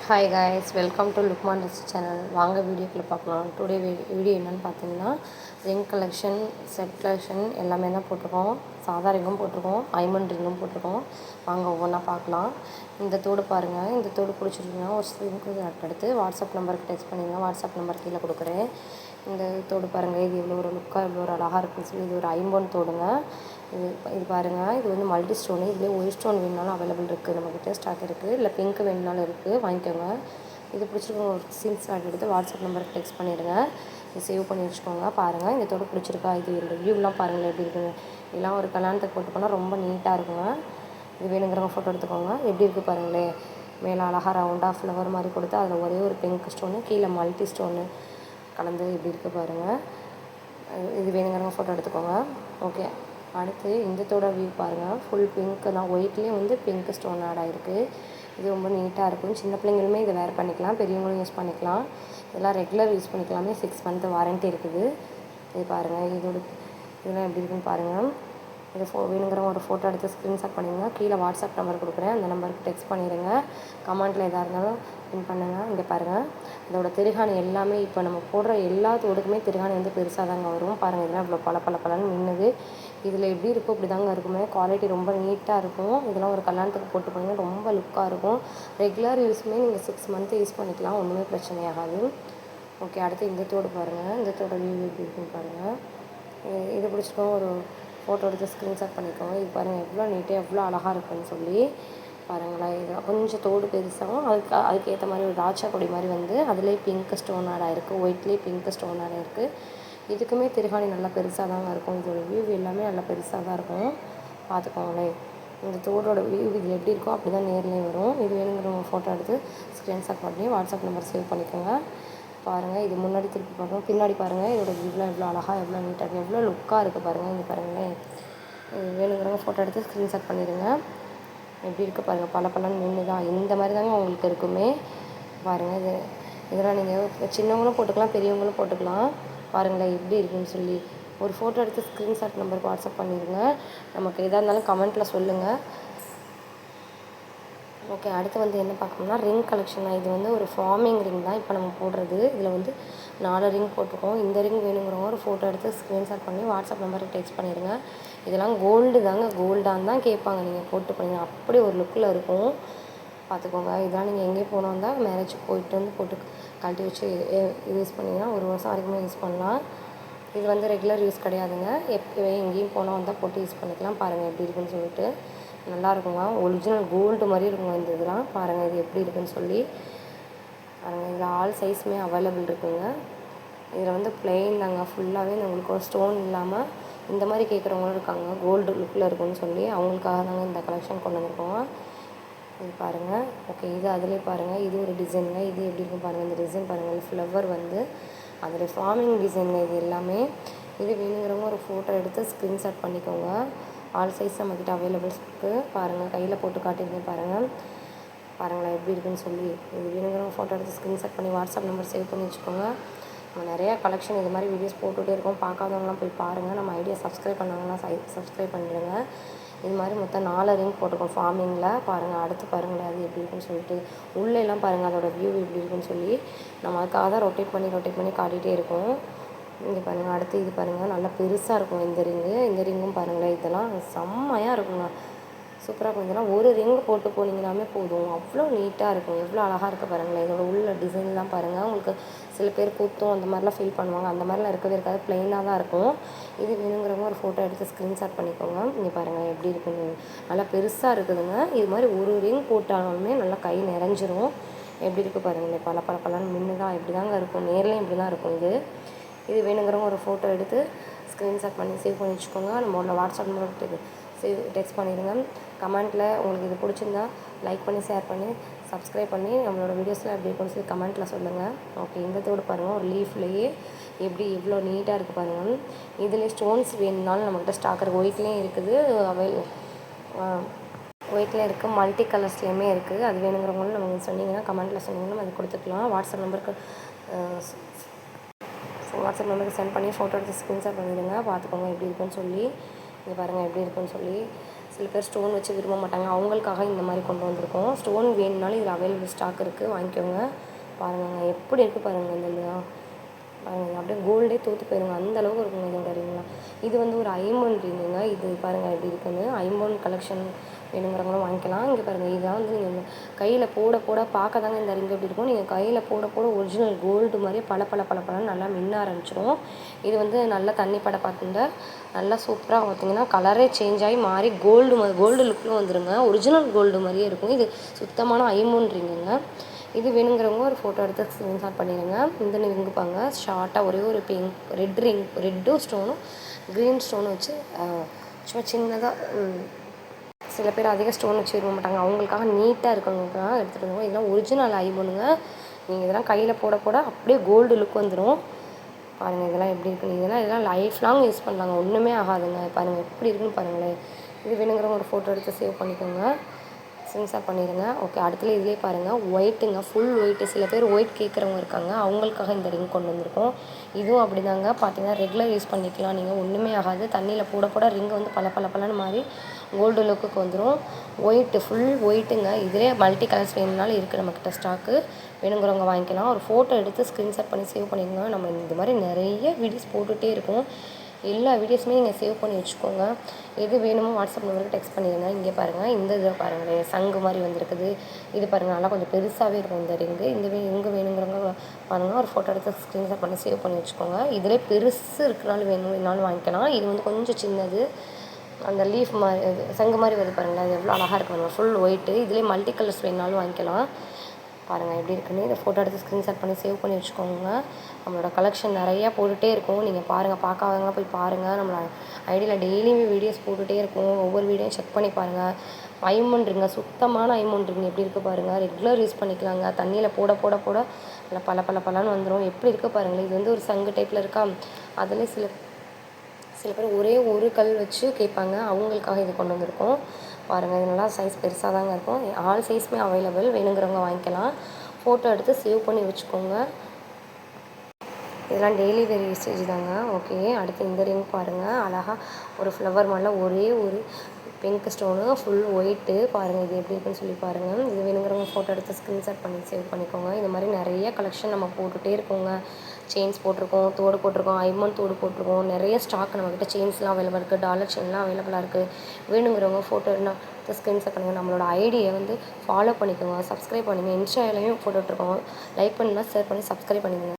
Hi guys, welcome to Luqman rich channel. வாங்க வீடியோக்குள்ளே பார்க்கலாம். டுடே வீடியோ என்னென்னு பார்த்தீங்கன்னா, ரிங் கலெக்ஷன், செட் கலெக்ஷன் எல்லாமே தான் போட்டிருக்கோம். சாதா ரிங்கும் போட்டிருக்கோம், டைமண்ட் ரிங்கும் போட்டிருக்கோம். வாங்க ஒவ்வொன்றா பார்க்கலாம். இந்த தோடு பாருங்கள். இந்த தோடு பிடிச்சிருந்தீங்கன்னா ஒரு ஸ்க்ரீன்ஷாட் எடுத்து வாட்ஸ்அப் நம்பருக்கு டெக்ஸ்ட் பண்ணிடுங்க. வாட்ஸ்அப் நம்பர் கீழே கொடுக்குறேன். இந்த தோடு பாருங்கள். இது இவ்வளோ ஒரு லுக்காக இவ்வளோ ஒரு அழகாக இருக்குன்னு சொல்லி இது ஒரு ஐம்பொன் தோடுங்க. இது பாருங்கள். இது வந்து மல்டி ஸ்டோனு. இதுலேயே ஒரு ஸ்டோன் வேணுனாலும் அவைலபிள் இருக்குது, நம்மக்கிட்ட ஸ்டாக் இருக்குது. இல்லை பிங்க் வேணுனாலும் இருக்குது, வாங்கிக்கோங்க. இது பிடிச்சிருக்கோங்க. ஒரு ஸ்க்ரீன்ஷாட் எடுத்து வாட்ஸ்அப் நம்பருக்கு டெக்ஸ்ட் பண்ணிடுங்க. இது சேவ் பண்ணி வச்சுக்கோங்க. பாருங்கள், இந்த தோடு பிடிச்சிருக்கா? இது இந்த வியூலாம் பாருங்கள் எப்படி இருக்குங்க. இதெல்லாம் ஒரு கல்யாணத்துக்கு போட்டு போனால் ரொம்ப நீட்டாக இருக்குங்க. இது வேணுங்கிறவங்க ஃபோட்டோ எடுத்துக்கோங்க. எப்படி இருக்குது பாருங்களேன். மேலே அழகாக ரவுண்டாக ஃப்ளவர் மாதிரி கொடுத்து அதில் ஒரே ஒரு பிங்க் ஸ்டோனு, கீழே மல்டி ஸ்டோனு கலந்து எப்படி இருக்குது பாருங்கள். இது வேணுங்கிறவங்க ஃபோட்டோ எடுத்துக்கோங்க. ஓகே, அடுத்து இந்த தோட வியூ பாருங்கள். ஃபுல் பிங்க்கு தான். ஒயிட்லேயே வந்து பிங்க் ஸ்டோன் ஆட் ஆகிருக்கு. இது ரொம்ப நீட்டாக இருக்கும். சின்ன பிள்ளைங்களுமே இதை வேர் பண்ணிக்கலாம், பெரியவங்களும் யூஸ் பண்ணிக்கலாம். இதெல்லாம் ரெகுலர் யூஸ் பண்ணிக்கலாமே. 6 மந்த் வாரண்ட்டி இருக்குது. இது பாருங்கள். இதெல்லாம் எப்படி இருக்குன்னு பாருங்கள். இது வேணுங்கிறவங்க ஒரு ஃபோட்டோ எடுத்து ஸ்க்ரீன்ஷாட் பண்ணிடுங்க. கீழே வாட்ஸ்அப் நம்பர் கொடுக்குறேன், அந்த நம்பருக்கு டெக்ஸ்ட் பண்ணிடுங்க. கமெண்ட்டில் எதாக இருந்தாலும் பின் பண்ணுங்கள். இங்கே பாருங்கள், இதோட திருகாணி எல்லாமே இப்போ நம்ம போடுற எல்லா தோடுக்குமே திருகாணி வந்து பெருசாக தாங்க வரும். பாருங்கள், இதெல்லாம் இவ்வளோ பளபளன்னு மின்னுது. இதில் எப்படி இருக்கும் இப்படி தாங்க இருக்குமே. குவாலிட்டி ரொம்ப நீட்டாக இருக்கும். இதெல்லாம் ஒரு கல்யாணத்துக்கு போட்டு போனீங்கன்னா ரொம்ப லுக்காக இருக்கும். ரெகுலர் யூஸுமே நீங்கள் 6 மந்த்து யூஸ் பண்ணிக்கலாம், ஒன்றுமே பிரச்சனையாகாது. ஓகே, அடுத்து இந்த தோடு பாருங்கள். இந்த தோட வியூ எப்படி இருக்குன்னு பாருங்கள். இது பிடிச்சிக்கோங்க. ஒரு ஃபோட்டோ எடுத்து ஸ்க்ரீன்ஷாட் பண்ணிக்கோங்க. இது பாருங்கள் எவ்வளோ நீட்டாக எவ்வளோ அழகாக இருக்குன்னு சொல்லி பாருங்களேன். இது கொஞ்சம் தோடு பெருசாகவும் அதுக்கு ஏற்ற மாதிரி ஒரு ராட்சா கொடி மாதிரி வந்து அதுலேயே பிங்க் ஸ்டோன் ஆட் ஆகிருக்கு. ஒயிட்லேயே பிங்க் ஸ்டோன் ஆட் ஆகிருக்கு. இதுக்குமே திருகாணி நல்லா பெருசாக தாங்க இருக்கும். இதோட வியூ எல்லாமே நல்லா பெருசாக தான் இருக்கும், பார்த்துக்கோங்களேன். இந்த தோடோட வியூ இது எப்படி இருக்கோ அப்படி தான் நேர்லேயே வரும். இது வேணுங்கிறவங்க ஃபோட்டோ எடுத்து ஸ்க்ரீன்ஷாட் பண்ணி வாட்ஸ்அப் நம்பர் சேவ் பண்ணிக்கோங்க. பாருங்கள், இது முன்னாடி திருப்பி பார்க்கணும், பின்னாடி பாருங்கள். இதோட வியூலாம் எவ்வளோ அழகாக எவ்வளோ நீட்டாக இருக்குது, எவ்வளோ லுக்காக இருக்குது பாருங்கள். இங்கே பாருங்களேன். இது வேணுங்கிறவங்க ஃபோட்டோ எடுத்து ஸ்க்ரீன்ஷாட் பண்ணிடுங்க. எப்படி இருக்குது பாருங்கள், பளபளன்னு நின்று தான். இந்த மாதிரி தாங்க உங்களுக்கு இருக்குமே. பாருங்கள், இதெல்லாம் நீங்கள் சின்னவங்களும் போட்டுக்கலாம், பெரியவங்களும் போட்டுக்கலாம். பாருங்களேன் எப்படி இருக்குன்னு சொல்லி ஒரு ஃபோட்டோ எடுத்து ஸ்க்ரீன்ஷாட் நம்பருக்கு வாட்ஸ்அப் பண்ணிடுங்க. நமக்கு எதாக இருந்தாலும் கமெண்ட்டில் சொல்லுங்கள். ஓகே, அடுத்து வந்து என்ன பார்க்கணும்னா ரிங் கலெக்ஷன் தான். இது வந்து ஒரு ஃபார்மிங் ரிங் தான் இப்போ நம்ம போடுறது. இதில் வந்து 4 ரிங் போட்டிருக்கோம். இந்த ரிங் வேணுங்கிறவங்க ஒரு ஃபோட்டோ எடுத்து ஸ்க்ரீன்ஷாட் பண்ணி வாட்ஸ்அப் நம்பருக்கு டெக்ஸ்ட் பண்ணிடுங்க. இதெல்லாம் கோல்டு தாங்க, கோல்டான்னு தான் கேட்பாங்க. நீங்கள் போட்டு போனீங்க அப்படி ஒரு லுக்கில் இருக்கும், பார்த்துக்கோங்க. இதெல்லாம் நீங்கள் எங்கேயும் போனோம் தான் மேரேஜுக்கு போயிட்டு வந்து போட்டு கழட்டி வச்சு யூஸ் பண்ணிங்கன்னா 1 வருஷம் வரைக்குமே யூஸ் பண்ணலாம். இது வந்து ரெகுலர் யூஸ் கிடையாதுங்க. எங்கேயும் போனால் வந்தால் போட்டு யூஸ் பண்ணிக்கலாம். பாருங்கள் எப்படி இருக்குன்னு சொல்லிட்டு நல்லாயிருக்குங்க. ஒரிஜினல் கோல்டு மாதிரி இருக்குங்க இந்த இதெல்லாம். பாருங்கள் இது எப்படி இருக்குன்னு சொல்லி பாருங்கள். இதில் ஆல் சைஸுமே அவைலபிள் இருக்குங்க. இதில் வந்து பிளெயின் தாங்க ஃபுல்லாகவே. உங்களுக்கு ஒரு ஸ்டோன் இல்லாமல் இந்த மாதிரி கேட்குறவங்களும் இருக்காங்க, கோல்டு லுக்கில் இருக்குன்னு சொல்லி. அவங்களுக்காக தாங்க இந்த கலெக்ஷன் கொண்டு வந்திருக்கோங்க. இது பாருங்கள். ஓகே, இது அதிலே பாருங்கள். இது ஒரு டிசைனுங்க. இது எப்படி இருக்கும் பாருங்கள். இந்த டிசைன் பாருங்கள். ஃப்ளவர் வந்து அதில் ஃபார்மிங் டிசைனுங்க இது எல்லாமே. இது வேணுங்கிறவங்க ஒரு ஃபோட்டோ எடுத்து ஸ்க்ரீன்ஷாட் பண்ணிக்கோங்க. ஆல் சைஸ் நம்மக்கிட்ட அவைலபிள்ஸ் இருக்குது. பாருங்கள், கையில் போட்டு காட்டியிருக்கேன் பாருங்கள். பாருங்களேன் எப்படி இருக்குன்னு சொல்லி. இது வேணுங்கிறவங்க ஃபோட்டோ எடுத்து ஸ்க்ரீன்ஷாட் பண்ணி வாட்ஸ்அப் நம்பர் சேவ் பண்ணி வச்சுக்கோங்க. நம்ம நிறையா கலெக்ஷன் இது மாதிரி வீடியோஸ் போட்டுகிட்டே இருக்கோம். பார்க்காதவங்களாம் போய் பாருங்கள். நம்ம ஐடியா சப்ஸ்கிரைப் பண்ணாங்கன்னா சப்ஸ்கிரைப் பண்ணிடுங்க. இது மாதிரி மொத்தம் 4 ரிங் போட்டிருக்கோம் ஃபார்மிங்கில். பாருங்கள், அடுத்து பாருங்களேன் அது எப்படி இருக்குன்னு சொல்லிட்டு. உள்ளெல்லாம் பாருங்கள் அதோட வியூ எப்படி இருக்குன்னு சொல்லி. நம்ம அதுக்காக தான் ரொட்டேட் பண்ணி காட்டிகிட்டே இருக்கோம். இங்கே பாருங்கள். அடுத்து இது பாருங்கள், நல்லா பெருசாக இருக்கும் இந்த ரிங்கு. இந்த ரிங்கும் பாருங்களேன், இதெல்லாம் செம்மையாக இருக்குங்க, சூப்பராக இருக்கும். இதெல்லாம் ஒரு ரிங்கு போட்டு போனீங்கன்னாமே போதும், அவ்வளோ நீட்டாக இருக்கும். எவ்வளோ அழகாக இருக்குது பாருங்களேன். இதோட உள்ள டிசைன்லாம் பாருங்கள். உங்களுக்கு சில பேர் குத்தும் அந்த மாதிரிலாம் ஃபீல் பண்ணுவாங்க. அந்த மாதிரிலாம் இருக்கவே இருக்காது, ப்ளெயினாக தான் இருக்கும். இது வேணுங்கிறவங்க ஒரு ஃபோட்டோ எடுத்து ஸ்க்ரீன்ஷாட் பண்ணிக்கோங்க. இங்கே பாருங்கள் எப்படி இருக்குன்னு. நல்லா பெருசாக இருக்குதுங்க. இது மாதிரி ஒரு ரிங் போட்டாலுமே நல்லா கை நிறைஞ்சிரும். எப்படி இருக்குது பாருங்களேன், பளபளன்னு மின்னு தான். இப்படி தாங்க இருக்கும், நேர்லேயும் இப்படி தான் இருக்கும். இது வேணுங்கிறவங்க ஒரு ஃபோட்டோ எடுத்து ஸ்க்ரீன்ஷாட் பண்ணி சேவ் பண்ணி வச்சுக்கோங்க. நம்மளோட வாட்ஸ்அப் நம்பருக்கு டெக்ஸ்ட் பண்ணிடுங்க. கமெண்ட்டில் உங்களுக்கு இது பிடிச்சிருந்தா லைக் பண்ணி ஷேர் பண்ணி சப்ஸ்கிரைப் பண்ணி நம்மளோட வீடியோஸில் எப்படி இருக்குன்னு சொல்லி கமெண்ட்டில் சொல்லுங்கள். ஓகே, இந்த தோடு பாருங்கள். ஒரு லீஃப்லேயே எப்படி இவ்வளோ நீட்டாக இருக்குது பாருங்கள். இதில் ஸ்டோன்ஸ் வேணும்னாலும் நம்மக்கிட்ட ஸ்டாக் இருக்குது. ஒயிட்லேயும் இருக்குது, ஒயிட்லேயும் இருக்குது, மல்டி கலர்ஸ்லேயுமே இருக்குது. அது வேணுங்கிறவங்களும் நம்ம சொன்னீங்கன்னா கமெண்ட்டில் சொன்னீங்கன்னா அது கொடுத்துக்கலாம். வாட்ஸ்அப் நம்பருக்கு சென்ட் பண்ணி ஃபோட்டோ எடுத்து ஸ்க்ரீன்ஷாட் பண்ணிவிடுங்க. பார்த்துக்கோங்க எப்படி இருக்குன்னு சொல்லி. இங்கே பாருங்கள் எப்படி இருக்குன்னு சொல்லி. சில பேர் ஸ்டோன் வச்சு விரும்ப மாட்டாங்க, அவங்களுக்காக இந்த மாதிரி கொண்டு வந்திருக்கோம். ஸ்டோன் வேணும்னாலும் இதில் அவைலபிள் ஸ்டாக் இருக்குது, வாங்கிக்கோங்க. பாருங்கங்க எப்படி இருக்குது பாருங்கள் இந்த இதெல்லாம். பாருங்கள் அப்படியே கோல்டே தோற்று போயிருங்க, அந்த அளவுக்கு இருக்குங்க இதோட ரிங்லாம். இது வந்து ஒரு ஐம்பொன் ரிங்குங்க. இது பாருங்கள் எப்படி இருக்குன்னு. ஐம்பொன் கலெக்ஷன் வேணுங்கிறவங்களும் வாங்கிக்கலாம். இங்கே பாருங்கள், இதான் வந்து நீங்கள் கையில் போட போட பார்க்க தாங்க இந்த ரிங் எப்படி இருக்கும். நீங்கள் கையில் போட போட ஒரிஜினல் கோல்டு மாதிரியே பளபளன்னு நல்லா மின்ன ஆரம்பிச்சிடும். இது வந்து நல்லா தண்ணி பட பார்த்துங்க, நல்லா சூப்பராக பார்த்தீங்கன்னா கலரே சேஞ்ச் ஆகி மாறி கோல்டு லுக்கில் வந்துடுங்க. ஒரிஜினல் கோல்டு மாதிரியே இருக்கும். இது சுத்தமான ஐம்பொன் ரிங்குங்க. இது வேணுங்கிறவங்க ஒரு ஃபோட்டோ எடுத்து ஸ்க்ரீன்ஷாட் பண்ணிடுங்க. இந்த ரிங்கு பாங்க, ஷார்ட்டாக ஒரே ஒரு பிங்க் ரெட்டும் ஸ்டோனும் க்ரீன் ஸ்டோனும் வச்சு சும்மா சின்னதாக. சில பேர் அதிக ஸ்டோன் வச்சு விரும்ப மாட்டாங்க, அவங்களுக்காக நீட்டாக இருக்கவங்களுக்காக எடுத்துகிட்டு வருவோம். இதெல்லாம் ஒரிஜினல் ஐம்பொன்னுங்க. நீங்கள் இதெல்லாம் கையில் போட போட அப்படியே கோல்டு லுக் வந்துடும். பாருங்கள் இதெல்லாம் எப்படி இருக்குன்னு. இதெல்லாம் லைஃப் லாங் யூஸ் பண்ணலாங்க, ஒன்றுமே ஆகாதுங்க. பாருங்கள் எப்படி இருக்குன்னு பாருங்களேன். இது வேணுங்கிறவங்க ஒரு ஃபோட்டோ எடுத்து சேவ் பண்ணிக்கோங்க, ஸ்க்ரீன்ஷாட் பண்ணிடுங்க. ஓகே, அடுத்துல இதிலே பாருங்கள், ஒயிட்டுங்க, ஃபுல் ஒயிட்டு. சில பேர் ஒயிட் கேட்குறவங்க இருக்காங்க, அவங்களுக்காக இந்த ரிங் கொண்டு வந்திருக்கோம். இதுவும் அப்படி தாங்க, பார்த்தீங்கன்னா ரெகுலர் யூஸ் பண்ணிக்கலாம் நீங்கள், ஒன்றுமே ஆகாது. தண்ணியில் போட போட ரிங்கு வந்து பளபளன்னு மாதிரி கோல்டு லுக்குக்கு வந்துடும். ஒயிட்டு, ஃபுல் ஒயிட்டுங்க. இதிலே மல்டி கலர்ஸ் வேணும்னாலும் இருக்குது நம்மக்கிட்ட ஸ்டாக்கு, வேணுங்கிறவங்க வாங்கிக்கலாம். ஒரு ஃபோட்டோ எடுத்து ஸ்க்ரீன்ஷாட் பண்ணி சேவ் பண்ணிக்கோங்க. நம்ம இந்த மாதிரி நிறைய வீடியோஸ் போட்டுகிட்டே இருக்கோம், எல்லா வீடியோஸுமே நீங்கள் சேவ் பண்ணி வச்சுக்கோங்க. எது வேணுமோ வாட்ஸ்அப் நம்பருக்கு டெக்ஸ்ட் பண்ணிடுங்க. இங்கே பாருங்கள், இந்த இதை பாருங்களேன், சங்கு மாதிரி வந்திருக்குது. இது பாருங்கள், நல்லா கொஞ்சம் பெருசாகவே இருக்கும் இந்த ரிங்கு. இந்த ரிங்கு வேணுங்கிறவங்க பாருங்கள், ஒரு ஃபோட்டோ எடுத்து ஸ்க்ரீன்ஷாட் பண்ணி சேவ் பண்ணி வச்சுக்கோங்க. இதிலே பெருசு இருக்கிறனாலும் வேணும்னாலும் வாங்கிக்கலாம். இது வந்து கொஞ்சம் சின்னது, அந்த லீஃப் மாதிரி சங்கு மாதிரி வருது பாருங்களேன், அது எவ்வளோ அழகாக இருக்கு. Full white. இதிலே மல்டி கலர்ஸ் வேணுனாலும் வாங்கிக்கலாம். பாருங்கள் எப்படி இருக்குன்னு. இதை ஃபோட்டோ எடுத்து ஸ்க்ரீன்ஷாட் பண்ணி சேவ் பண்ணி வச்சுக்கோங்க. நம்மளோட கலெக்ஷன் நிறையா போட்டுகிட்டே இருக்கும், நீங்கள் பாருங்கள், பார்க்காதவங்க போய் பாருங்கள். நம்மளோட ஐடியில் டெய்லியுமே வீடியோஸ் போட்டுகிட்டே இருக்கும், ஒவ்வொரு வீடியோவும் செக் பண்ணி பாருங்கள். ஐம்பொன் ரிங்க, சுத்தமான ஐம்பொன் ரிங் எப்படி இருக்குது பாருங்கள். ரெகுலர் யூஸ் பண்ணிக்கலாங்க, தண்ணியில் போட போட போட நல்லா பலன்னு வந்துடும். எப்படி இருக்குது பாருங்களேன். இது வந்து ஒரு சங்கு டைப்பில் இருக்கா, அதிலே சில பேர் ஒரே ஒரு கல் வச்சு கேட்பாங்க, அவங்களுக்காக இது கொண்டு வந்திருக்கோம். பாருங்கள், இது நல்லா சைஸ் பெருசாக தாங்க இருக்கும். ஆல் சைஸுமே அவைலபிள், வேணுங்கிறவங்க வாங்கிக்கலாம். ஃபோட்டோ எடுத்து சேவ் பண்ணி வச்சுக்கோங்க. இதெல்லாம் டெய்லி வேர் யூசேஜ் தாங்க. ஓகே, அடுத்து இந்த ரிங் பாருங்கள், அழகாக ஒரு ஃப்ளவர் மாதிரிலாம் ஒரே ஒரு பிங்க் ஸ்டோனு, ஃபுல் ஒயிட்டு. பாருங்கள் இது எப்படி இருக்குன்னு சொல்லி பாருங்கள். இது வேணுங்கிறவங்க ஃபோட்டோ எடுத்து ஸ்க்ரீன்ஷாட் பண்ணி சேவ் பண்ணிக்கோங்க. இந்த மாதிரி நிறைய கலெக்ஷன் நம்ம போட்டுகிட்டே இருக்கோங்க. செயின்ஸ் போட்டிருக்கோம், தோடு போட்டிருக்கோம், ஐம்பொன் தோடு போட்டிருக்கோம். நிறைய ஸ்டாக் நம்மக்கிட்ட செயின்ஸ்லாம் அவைலபிள் இருக்குது, டாலர் செயின்லாம் அவைலபிளாக இருக்குது. வேணுங்கிறவங்க ஃபோட்டோ எடுத்து ஸ்க்ரீன்ஷாட் பண்ணுங்கள். நம்மளோட ஐடியை வந்து ஃபாலோ பண்ணிக்கோங்க, சப்ஸ்கிரைப் பண்ணுங்கள். இன்ஸ்டாலையும் ஃபோட்டோ விட்டுருக்கோம், லைக் பண்ணுங்கள், ஷேர் பண்ணி சப்ஸ்கிரைப் பண்ணிக்கோங்க.